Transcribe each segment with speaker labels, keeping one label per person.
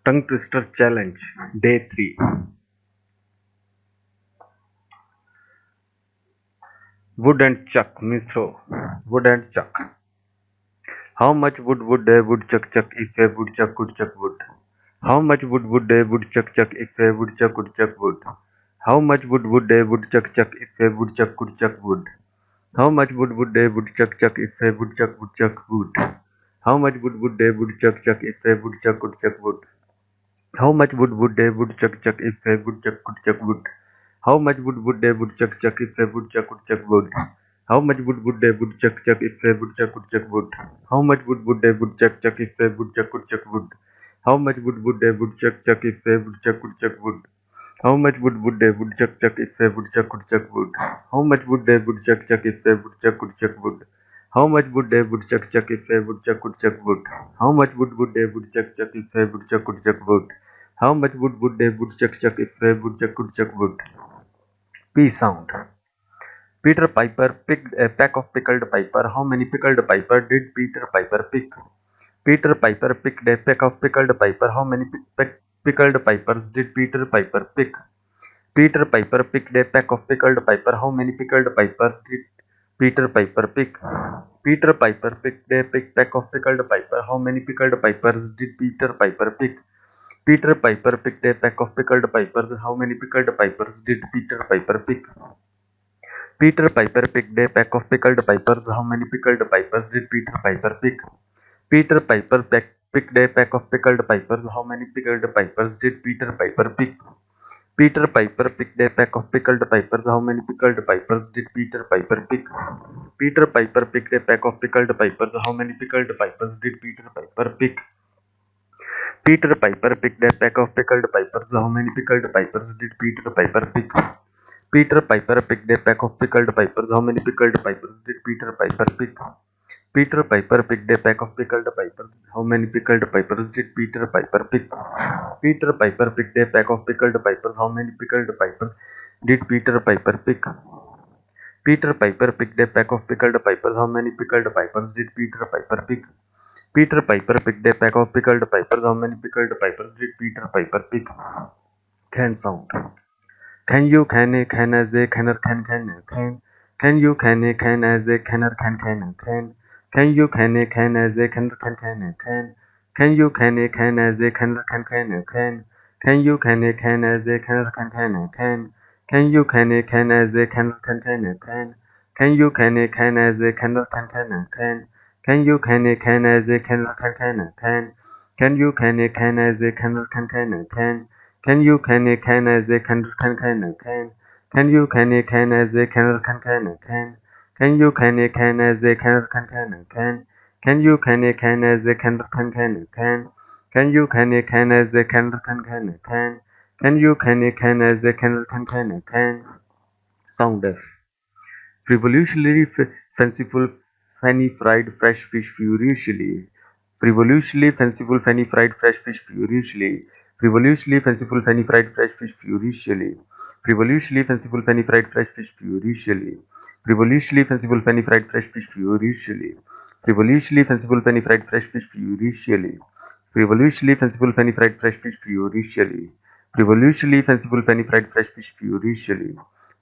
Speaker 1: Tongue Twister Challenge Day 3. Wood and chuck means throw. Wood and chuck. How much wood a woodchuck chuck if a woodchuck could chuck wood? How much would a woodchuck chuck if a woodchuck could chuck wood? How much would a woodchuck chuck if a woodchuck could chuck wood? How much would a woodchuck chuck if a woodchuck would chuck wood? How much would a woodchuck chuck if a woodchuck could chuck wood? How much would a woodchuck chuck if a woodchuck could chuck wood? How much would a woodchuck chuck if a woodchuck could chuck wood? How much would a woodchuck chuck if a woodchuck could chuck wood? How much would a woodchuck chuck if a woodchuck could chuck wood? How much would a woodchuck chuck if a woodchuck could chuck wood? How much would a woodchuck chuck if a woodchuck could chuck wood? How much would a woodchuck chuck if a woodchuck could chuck wood? How much would a woodchuck chuck if a woodchuck could chuck wood? How much would a woodchuck chuck if a woodchuck could chuck wood? How much would a woodchuck chuck if a woodchuck could chuck wood? P sound. Peter Piper picked a pack of pickled piper. How many pickled piper did Peter Piper pick? Peter Piper picked a pack of pickled piper. How many pickled pipers did Peter Piper pick? Peter Piper picked a pack of pickled piper. How many pickled piper did Peter Piper pick? Peter Piper picked a pack of pickled piper. How many pickled pipers did Peter Piper pick? Peter Piper picked a pack of pickled pipers. How many pickled pipers did Peter Piper pick? Peter Piper picked a pack of pickled pipers. How many pickled pipers did Peter Piper pick? Peter Piper picked a pack of pickled pipers. How many pickled pipers did Peter Piper pick? Peter Piper picked a pack of pickled pipers. How many pickled pipers did Peter Piper pick? Peter Piper picked a pack of pickled pipers. How many pickled pipers did Peter Piper pick? Peter Piper picked a pack of pickled pipers. How many pickled pipers did Peter Piper pick? Peter Piper picked a pack of pickled pipers. How many pickled pipers did Peter Piper pick? Peter Piper picked a pack of pickled pipers. How many pickled pipers did Peter Piper pick? Peter Piper picked a pack of pickled pipers. How many pickled pipers did Peter Piper pick? Peter Piper picked a pack of pickled pipers. How many pickled pipers did Peter Piper pick? Peter Piper picked a pack of pickled pipers. How many pickled pipers did Peter Piper pick? Can sound. Can you can as a canner can you can as a canner can you can as a canner can you can as a canner can you can as a canner can you can as a canner can you can as a canner can you can as a canner can you can as a canner can you can as a can you can as a can you can as a can you can as a can you can as a can you can as a sound F. Revolutionary fanciful fanny fried fresh fish furiously. Revolutionary fanciful fanny fried fresh fish furiously. Revolutionary fanciful fanny fried fresh fish furiously. Revolutionary fanciful fanny fried fresh fish furiously. Revolutionary fanciful fanny fried fresh fish furiously. Revolutionary fanciful fanny fried fresh fish furiously. Revolutionary fanciful fanny fried fresh fish furiously. Revolutionary fanciful fanny fried fresh fish furiously.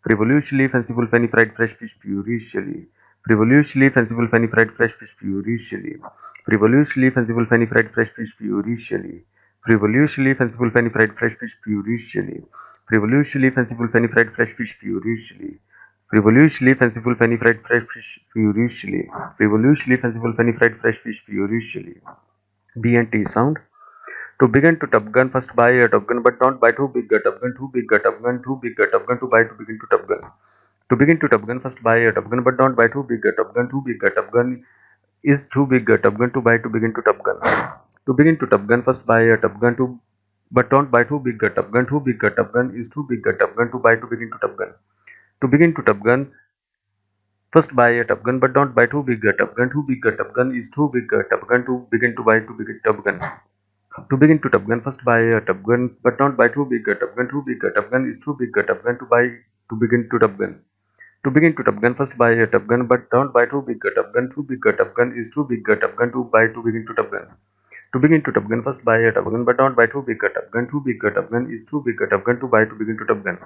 Speaker 1: Revolutionary fanciful fanny fried fresh fish furiously. Revolutionary fanciful fanny fried fresh fish furiously. Revolutionary fanciful fanny fried fresh fish furiously. Revolutionary fanciful fanny fried fresh fish furiously. Revolutionary fanciful fanny fried fresh fish furiously. Revolutionary fanciful fanny fried fresh fish furiously. Revolutionary fanciful fanny fried fresh fish furiously. B and T sound. To begin to Top Gun, first buy a Top Gun, but don't buy too big a Top Gun, too big a Top Gun, too big a Top Gun to buy to begin to Top Gun. To begin to Top Gun, first buy a Top Gun, but don't buy too big a Top Gun, too big a Top Gun is too big a Top Gun to buy to begin to Top Gun. To begin to Top Gun, first buy a Top Gun to but don't buy too big a Top Gun, too big a Top Gun is too big a Top Gun to buy to begin to Top Gun. To begin to Top Gun, first buy a Top Gun, but don't buy too big a Top Gun, too big a Top Gun is too big a Top Gun to begin to buy to begin Top Gun. To begin to Top Gun, first buy a Top Gun, but don't buy too big a Top Gun. Too big a Top Gun is too big a Top Gun to buy to begin to Top Gun. To begin to Top Gun, first buy a Top Gun, but don't buy too big a Top Gun. Too big a Top Gun is too big a Top Gun to buy to begin to Top Gun. To begin to Top Gun, first buy a Top Gun, but don't buy too big a Top Gun. Too big a Top Gun is too big a Top Gun to buy to begin to Top Gun.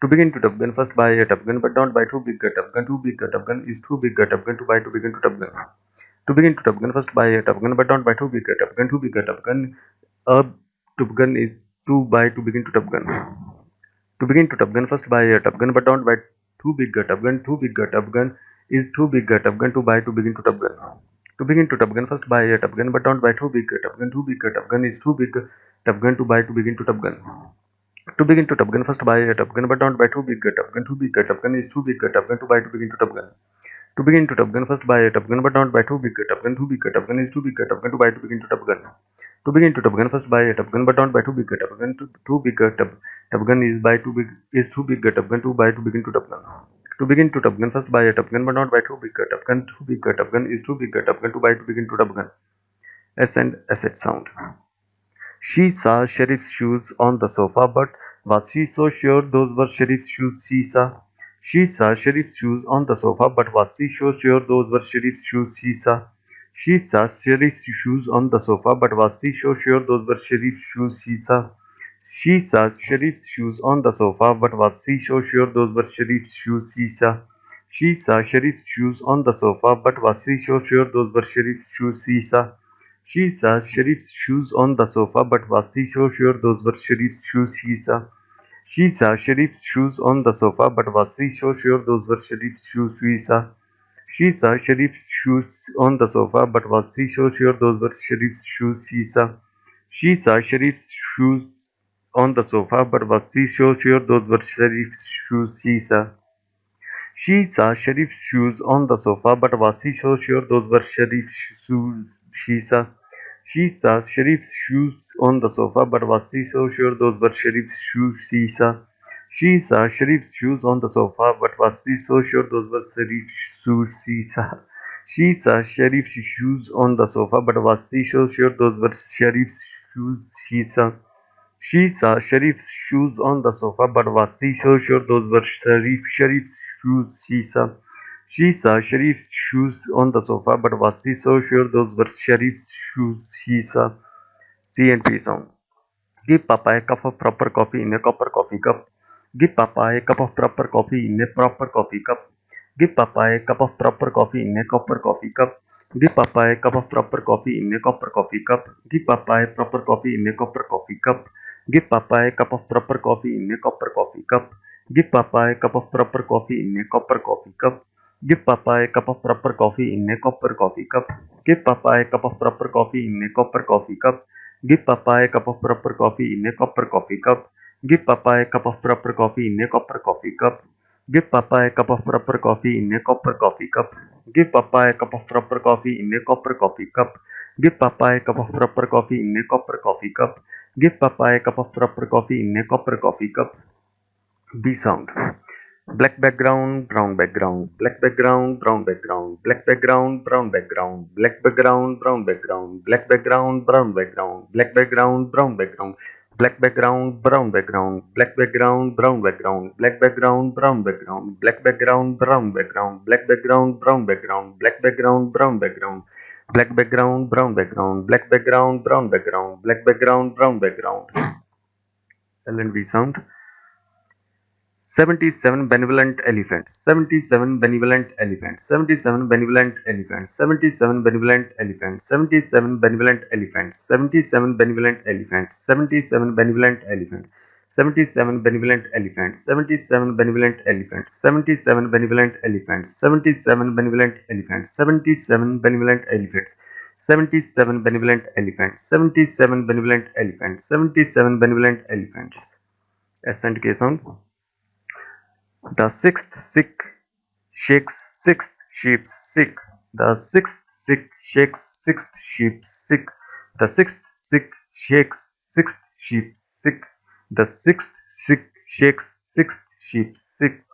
Speaker 1: To begin to Top Gun, first buy a Top Gun, but don't buy too big a Top Gun. Too big a Top Gun is too big a Top Gun to buy to begin to Top Gun. To begin to Top Gun, first buy a Top Gun, but don't buy too big a Top Gun. Too big a Top Gun, a Top Gun is to buy to begin to Top Gun. To begin to Top Gun, first buy a Top Gun, but don't buy too big a Top Gun. Too big a Top Gun is too big a Top Gun to buy to begin to Top Gun. To begin to Top Gun, first buy a Top Gun, but don't buy too big a Top Gun. Too big a Top Gun is too big a Top Gun to buy to begin to Top Gun. To begin to Top Gun, first buy a Top Gun, but don't buy too big a Top Gun. Too big a Top Gun is too big a Top Gun to buy to begin to Top Gun. To begin to Top Gun, first buy a Top Gun, but don't buy too big a Top Gun. Too big a Top Gun is too big a Top Gun to buy to begin to Top Gun. To begin to Top Gun, first buy a Top Gun, but don't buy too big a Top Gun. Too big a Top Gun is too big a Top Gun to buy to begin to Top Gun. To begin to Top Gun, first buy a Top Gun, but don't buy too big a Top Gun. Too big a Top Gun is too big a Top Gun to buy to begin to Top Gun. S and SH sound. She saw Sheriff's shoes on the sofa, but was she so sure those were Sheriff's shoes she saw? She saw Sheriff's shoes on the sofa, but was she so sure those were Sheriff's shoes she saw? She saw Sheriff's shoes on the sofa, but was she so sure those were Sheriff's shoes she saw? She saw Sheriff's shoes on the sofa, but was she so sure those were Sheriff's shoes she saw? She saw Sheriff's shoes on the sofa, but was she so sure those were Sheriff's shoes she saw? She saw Sheriff's shoes on the sofa, but was she so sure those were Sheriff's shoes she saw? She saw Sheriff's shoes on the sofa, but was she so sure those were Sheriff's shoes she saw? She saw Sheriff's shoes on the sofa, but was she so sure those were Sheriff's shoes she saw? She saw Sheriff's shoes on the sofa, but was she so sure those were Sheriff's shoes she saw? She saw Sheriff's shoes on the sofa, but was she so sure those were Sheriff's shoes she saw? She saw Sheriff's shoes on the sofa, but was she so sure those were Sheriff's shoes she saw? She saw Sheriff's shoes on the sofa, but was she so sure those were Sheriff's shoes she saw? She saw Sheriff's shoes on the sofa, but was she so sure those were Sheriff's shoes she saw? She saw Sheriff's shoes on the sofa, but was she so sure those were Sheriff's shoes she saw? She saw Sheriff's shoes on the sofa, but was she so sure those were Sheriff's shoes she saw? C and P sound. Give Papa a cup of proper coffee in a copper coffee cup. Give Papa a cup of proper coffee in a proper coffee cup. Give Papa a cup of proper coffee in a copper coffee cup. Give Papa a cup of proper coffee in a copper coffee cup. Give Papa a proper coffee in a copper coffee cup. Give Papa a cup of proper coffee in a copper coffee cup. Give Papa a cup of proper coffee in a copper coffee cup. Give Papa a cup of proper coffee in a copper coffee cup. Give Papa a cup of proper coffee in a copper coffee cup. Give Papa a cup of proper coffee in a copper coffee cup. Give Papa a cup of proper coffee in a copper coffee cup. Give Papa a cup of proper coffee in a copper coffee cup. Give Papa a cup of proper coffee in a copper coffee cup. Give Papa a cup of proper coffee in a copper coffee cup. Give Papa a cup of proper coffee in a copper coffee cup. B sound. Black background, brown background, black background, brown background, black background, brown background, black background, brown background, black background, brown background, black background, brown background, black background, brown background, black background, brown background, black background, brown background, black background, brown background, black background, brown background, black background, brown background, black background, brown background, black background, brown background, black background, brown background. L and V sound. 77 benevolent elephants, 77 benevolent elephants, 77 benevolent elephants, 77 benevolent elephants, 77 benevolent elephants, 77 benevolent elephants, 77 benevolent elephants, 77 benevolent elephants, 77 benevolent elephants, 77 benevolent elephants, 77 benevolent elephants, 77 benevolent elephants, 77 benevolent elephants, 77 benevolent elephants, 77 benevolent elephants. S and K sound. The sixth sick shakes sixth sheep sick. The sixth sick shakes sixth sheep sick. The sixth sick shakes sixth sheep sick. The sixth sick shakes sixth sheep sick.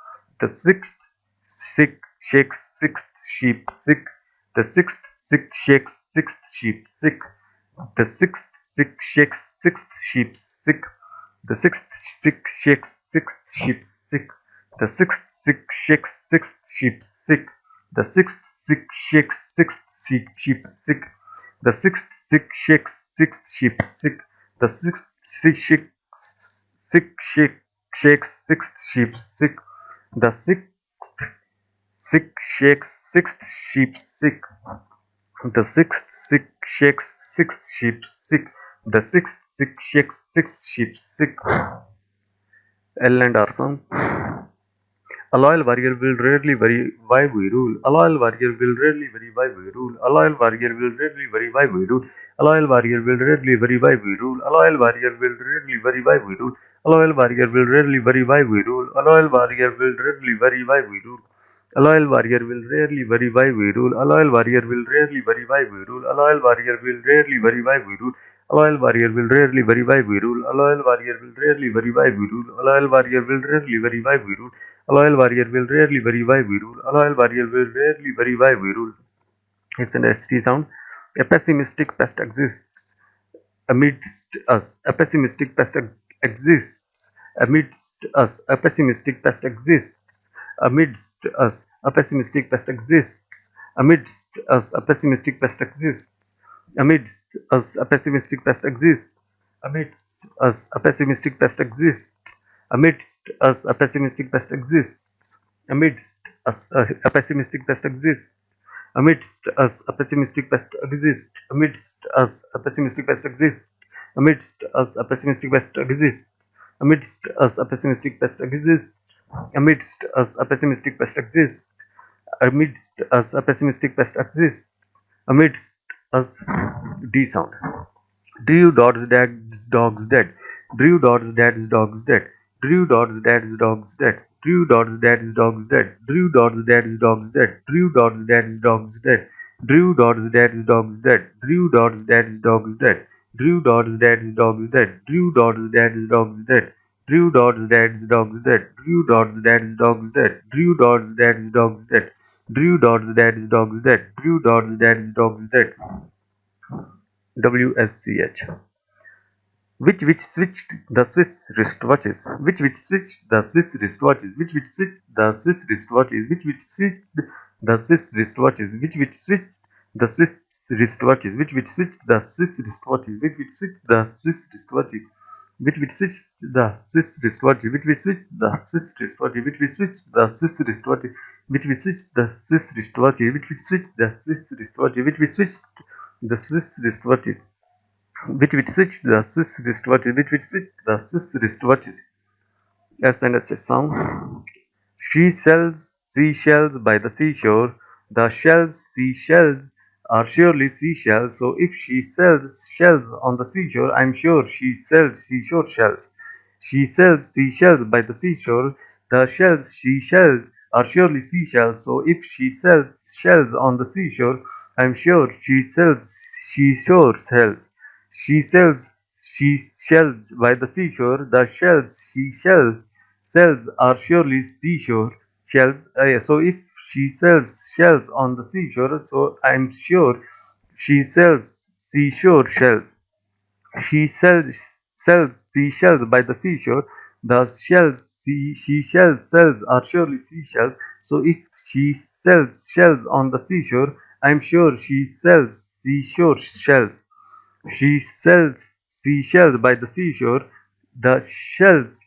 Speaker 1: The sixth sick shakes sixth sheep sick. The sixth sick shakes sixth sheep sick. The sixth sick shakes sixth sheep sick. The sixth sick shakes sixth sheep sick. The sixth sick shakes sixth sheep sick. The sixth sick shakes sixth sheep sick. The sixth sick shakes sixth sheep sick. The sixth sick shakes sixth sheep sick. The sixth sick shakes sixth sheep sick. The sixth sick shakes sixth sheep sick. The sixth sick shakes sixth sheep sick. L and R song. A loyal warrior will rarely worry why we rule. A loyal warrior will rarely worry why we rule. A loyal warrior will rarely worry why we rule. A loyal warrior will rarely worry why we rule. A loyal warrior will rarely worry why we rule. A loyal warrior will rarely worry why we rule. A loyal warrior will rarely worry why we rule. A loyal warrior will rarely worry why we rule. A loyal warrior will rarely worry why we rule. A loyal warrior will rarely worry why we rule. A loyal warrior will rarely worry why we rule. A loyal warrior will rarely worry why we rule. A loyal warrior will rarely worry why we rule. A loyal warrior will rarely worry why we rule. A loyal warrior will rarely worry why we rule. It's an ST sound. A pessimistic pest exists amidst us. A pessimistic pest exists amidst us. A pessimistic pest exists amidst us. A pessimistic pest exists amidst us. A pessimistic pest exists amidst us. A pessimistic pest exists amidst us. A pessimistic pest exists amidst us. A pessimistic pest exists amidst us. A pessimistic pest exists amidst us. A pessimistic pest exists amidst us. A pessimistic pest exists amidst us. A pessimistic pest exists amidst us. A pessimistic pest exists amidst us. A pessimistic pest exists amidst us. A pessimistic pest exists amidst us. D sound. Drew Dod's dad's dog's dead. Drew Dod's dad's dog's dead. Drew Dod's dad's dog's dead. Drew Dod's dad's dog's dead. Drew Dod's dad's dog's dead. Drew Dod's dad's dog's dead. Drew Dod's dad's dog's dead. Drew Dod's dad's dog's dead. Drew Dod's dad's dog's dead. Drew Dod's dad's dog's dead. Drew Dod's dad's dog's dead. Drew Dod's dad's dog's dead. Drew Dod's dad's dog's dead. Drew Dod's dad's dog's dead. Drew Dod's dad's dog's dead. WSCH. Which switched the Swiss wristwatches? Which switched the Swiss wristwatches? Which switched the Swiss wristwatches? Which switched the Swiss wristwatches? Which switched the Swiss wristwatches? Which switched the Swiss wristwatches? Which switched the Swiss wristwatches? Which switched the Swiss wristwatches? Which switched the Swiss wristwatches? Which switched the Swiss wristwatches? Which switched the Swiss wristwatches? Which switched the Swiss wristwatches? Which switched the Swiss wristwatches? Which switched the Swiss wristwatches? Which switched the Swiss wristwatches? S and S song. She sells seashells by the seashore. The seashells are surely seashells. So if she sells shells on the seashore, I'm sure she sells seashore shells. She sells seashells by the seashore. The seashells are surely seashells. So if she sells shells on the seashore, I'm sure she sells seashore shells. She sells shells by the seashore. The shells are surely seashore shells. So if she sells shells on the seashore, so I'm sure she sells seashore shells. She sells seashells by the seashore. The seashells are surely seashells. So if she sells shells on the seashore, I'm sure she sells seashore shells. She sells seashells by the seashore. The shells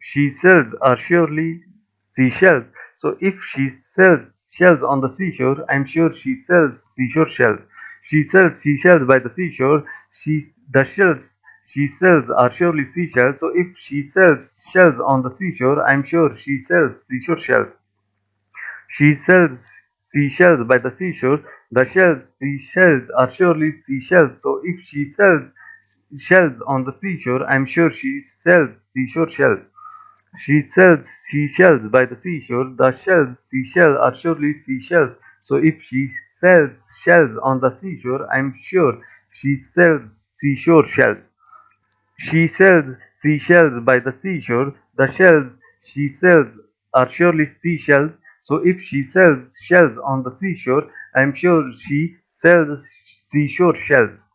Speaker 1: she sells are surely seashells. So if she sells shells on the seashore, I'm sure she sells seashore shells. She sells seashells by the seashore. The shells she sells are surely seashells. So if she sells shells on the seashore, I'm sure she sells seashore shells. She sells seashells by the seashore. The seashells are surely seashells. So if she sells shells on the seashore, I'm sure she sells seashore shells. She sells seashells by the seashore. The seashells are surely seashells. So if she sells shells on the seashore, I'm sure she sells seashore shells. She sells seashells by the seashore. The shells she sells are surely seashells. So if she sells shells on the seashore, I'm sure she sells seashore shells.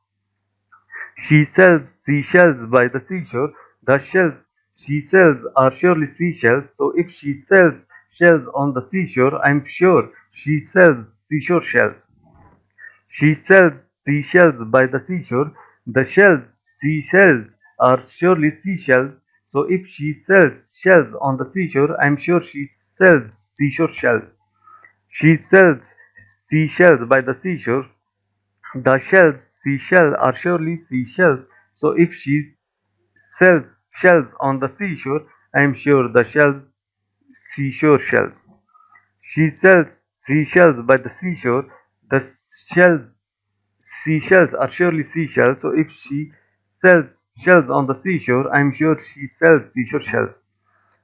Speaker 1: She sells seashells by the seashore. The shells she sells are surely seashells. So if she sells shells on the seashore, I'm sure she sells seashore shells. She sells seashells by the seashore. The seashells are surely seashells. So if she sells shells on the seashore, I'm sure she sells seashore shells. She sells seashells by the seashore. The seashell are surely seashells. So if she sells shells on the seashore, I am sure the shells seashore shells. She sells seashells by the seashore. The seashells are surely seashells. So if she sells shells on the seashore, I am sure she sells seashore shells.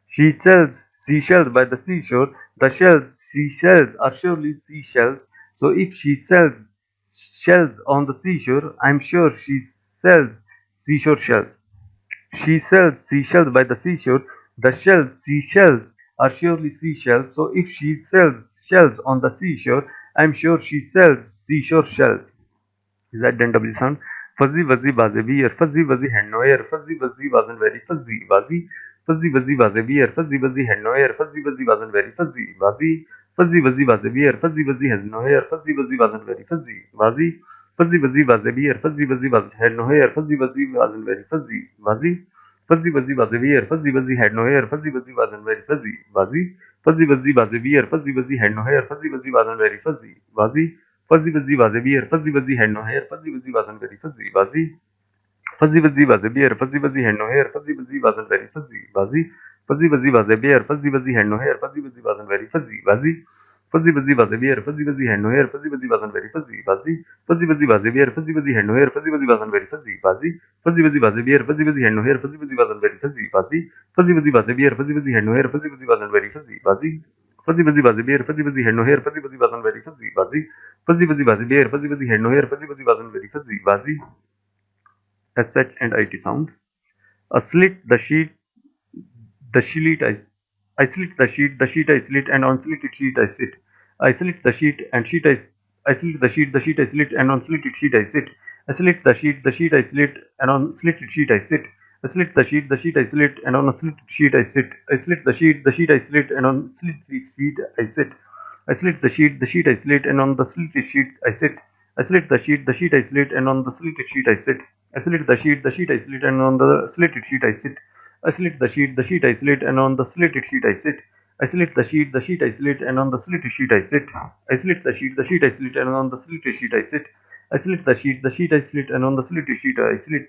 Speaker 1: She sells seashells by the seashore. The seashells are surely seashells. So if she sells shells on the seashore, I'm sure she sells seashore shells. She sells seashells by the seashore. The seashells are surely seashells. So if she sells shells on the seashore, I'm sure she sells seashore shells. ZNW sound. Fuzzy Wuzzy was a beer, Fuzzy Wuzzy had no air, Fuzzy Wuzzy wasn't very fuzzy, Wuzzy. Fuzzy Wuzzy was a beer, Fuzzy Wuzzy had no air, Fuzzy Wuzzy wasn't very fuzzy, Wuzzy. Fuzzy Wuzzy was a beer, Fuzzy Wuzzy has no hair, Fuzzy Wuzzy wasn't very fuzzy, Wuzzy. Fuzzy Wuzzy was a beer, Fuzzy Wuzzy was had no hair, Fuzzy Wuzzy wasn't very fuzzy, Wuzzy. Fuzzy Wuzzy was a beer, Fuzzy Wuzzy had no hair, Fuzzy Wuzzy wasn't very fuzzy, Wuzzy. Fuzzy Wuzzy was a beer, Fuzzy Wuzzy had no hair, Fuzzy Wuzzy wasn't very fuzzy, Wuzzy. Fuzzy Wuzzy was a beer, Fuzzy Wuzzy had no hair, Fuzzy Wuzzy wasn't very fuzzy, Wuzzy. Fuzzy Wuzzy was a beer, Fuzzy Wuzzy had no hair, Fuzzy Wuzzy wasn't very fuzzy, Wuzzy. Fuzzy Wuzzy was a beer, Fuzzy Wuzzy had no hair, Fuzzy Wuzzy wasn't very fuzzy, Wuzzy. Fuzzy Wuzzy was a beer, Fuzzy Wuzzy had no hair, Fuzzy Wuzzy wasn't very fuzzy, Wuzzy. Fuzzy Wuzzy was a beer, Fuzzy Wuzzy had no hair, Fuzzy Wuzzy wasn't very fuzzy, Wuzzy. Fuzzy Wuzzy was a beer, Fuzzy Wuzzy had no hair, Fuzzy Wuzzy wasn't very fuzzy, Wuzzy. Fuzzy Wuzzy was a beer, Fuzzy Wuzzy had no hair, Fuzzy Wuzzy wasn't very fuzzy, Wuzzy. Fuzzy Wuzzy was a beer, Fuzzy Wuzzy had no hair, Fuzzy Wuzzy wasn't very fuzzy, Wuzzy. Fuzzy Wuzzy was a beer, Fuzzy Wuzzy had no hair, Fuzzy Wuzzy wasn't very fuzzy, Wuzzy. SH and IT sound. A slit the sheet, the sheet I slit the sheet I slit, and on slitted sheet I sit. I slit the sheet and I slit the sheet I slit, and on slitted sheet I sit. I slit the sheet I slit, and on slitted sheet I sit. I slit the sheet I slit, and on a slitted sheet I sit. I slit the sheet I slit, and on slitted sheet I sit. I slit the sheet I slit, and on the slitted sheet I sit. I slit the sheet I slit, and on the slitted sheet I sit. I slit the sheet I slit, and on the slitted sheet I sit. I slit the sheet I slit, and on the slitted sheet I sit. I slit the sheet I slit, and on the slitted sheet I sit. I slit the sheet I slit, and on the slitted sheet I sit. I slit the sheet I slit, and on the slitted sheet I slit.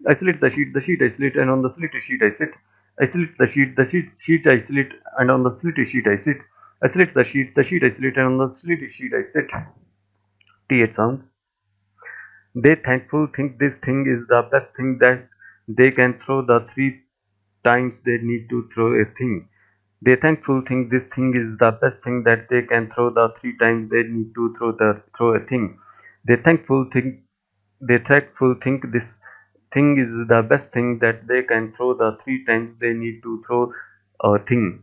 Speaker 1: I slit the sheet I slit, and on the slitted sheet I sit. I slit sheet I slit, and on the slitted sheet I sit. I slit the sheet I slit, and on the slitted sheet I sit. T8 sound. They thankful think this thing is the best thing that they can throw the three times they need to throw a thing. They thankful think this thing is the best thing that they can throw the three times they need to throw a thing. They thankful think this thing is the best thing that they can throw the three times they need to throw a thing.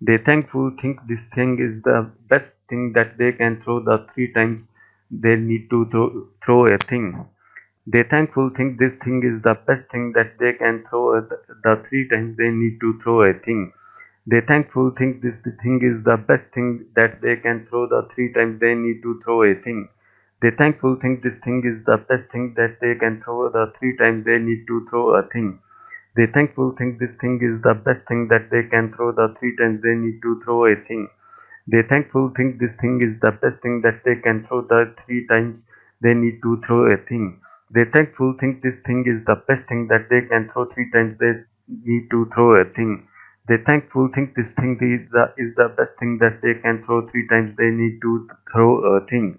Speaker 1: They thankful think this thing is the best thing that they can throw the three times they need to throw a thing. They thankful think this thing is the best thing that they can throw the three times they need to throw a thing. They thankful think this thing is the best thing that they can throw the three times they need to throw a thing. They thankful think this thing is the best thing that they can throw the three times they need to throw a thing. They thankful think this thing is the best thing that they can throw the three times they need to throw a thing. They thankful think this thing is the best thing that they can throw the three times they need to throw a thing. They thankful think this thing is the best thing that they can throw three times they need to throw a thing. They thankful think this thing is the best thing that they can throw three times they need to throw a thing.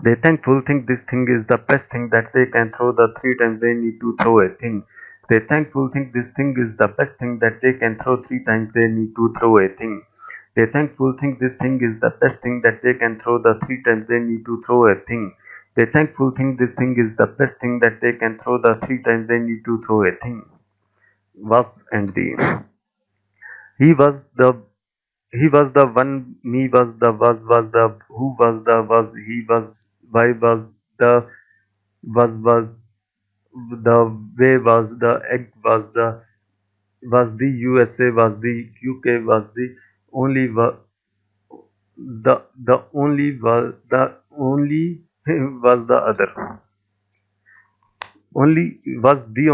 Speaker 1: They thankful think this thing is the best thing that they can throw the three times they need to throw a thing. They thankful think this thing is the best thing that they can throw three times they need to throw a thing. They thankful think this thing is the best thing that they can throw the three times they need to throw a thing. They thankful think this thing is the best thing that they can throw the three times they need to throw a thing. Was and the. He was the one, me was the, who was the was, he was, why the was the way was the egg was the USA was the UK was the only the only was the only was the other. Only was the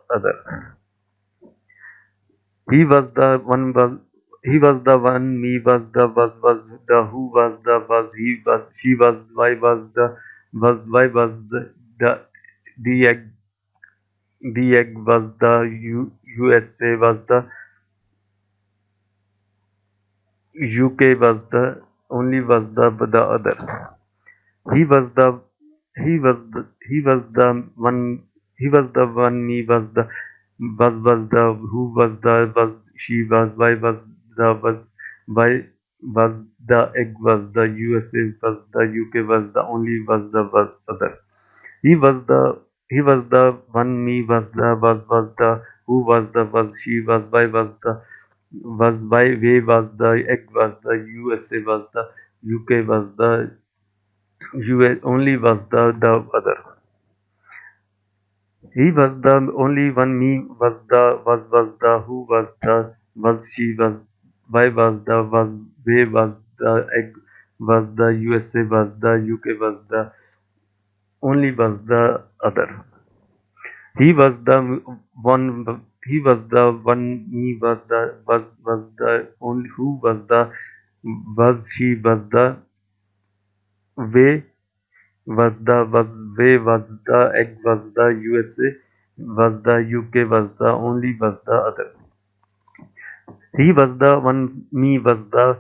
Speaker 1: other. He was the one was he was the one, me was the who was the was he was she was why was the egg was the USA was the UK was the only was the other. He was the he was the one me was the who was she was why was the egg was the USA was the UK was the only was other. He was the one me was the who was she was why way was the egg was the USA was the UK was the US only was the other. He was the only one. Me was the who was she was why was where was the egg was the USA was the UK was the only was the other. He was the one. He was the one. Me was the only who was she was the way was way was the egg was the USA was the UK was the only was the other. He was the one, me was the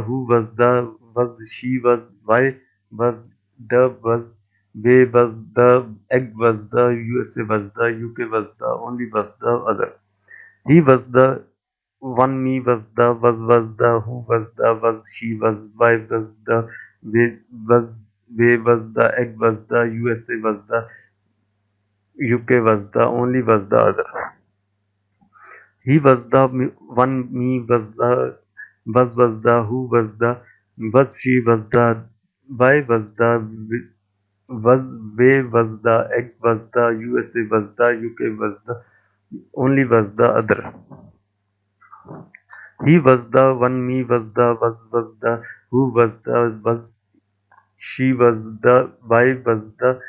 Speaker 1: who was she was why was way was the egg was the USA was the UK was the only was the other. He was the one, me was the who was she was why way was the egg was the USA was the UK was the only was the other. He was the one, me was the who was she was the why was way was the egg was the USA was the UK was the only was the other. He was the one, me was the who was she was the why was the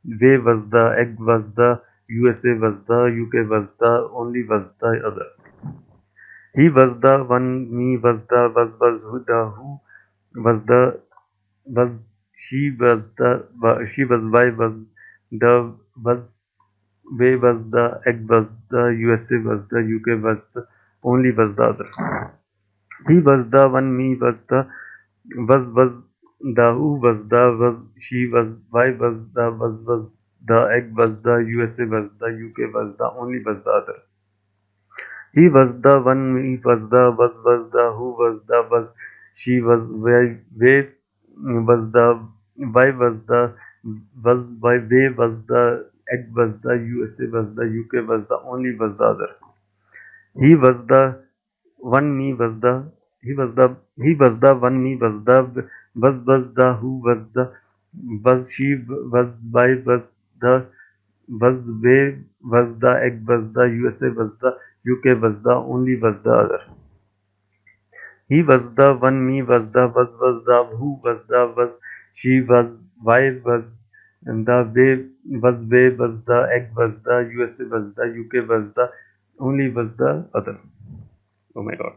Speaker 1: way was the egg was the USA was the UK was the only was the other. He was the one, me was who the who was the was she was why the was way was the egg was the USA was the UK was the only was the other. He was the one, me was the who was she was why was the egg was the USA was the UK was the only was the other. He was the one, me was the who was she was where was the why was why way was the egg was the USA was the UK was the only was the other. He was the one, me he was the one, me was the who was she was why was where was the egg was the USA was the UK was the only was the other. He was the one, me was the who was she was why was and the way was the egg was the USA was the UK was the only was the other. Oh my god.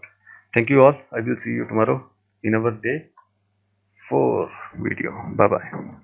Speaker 1: Thank you all. I will see you tomorrow in our day 4 video. Bye bye.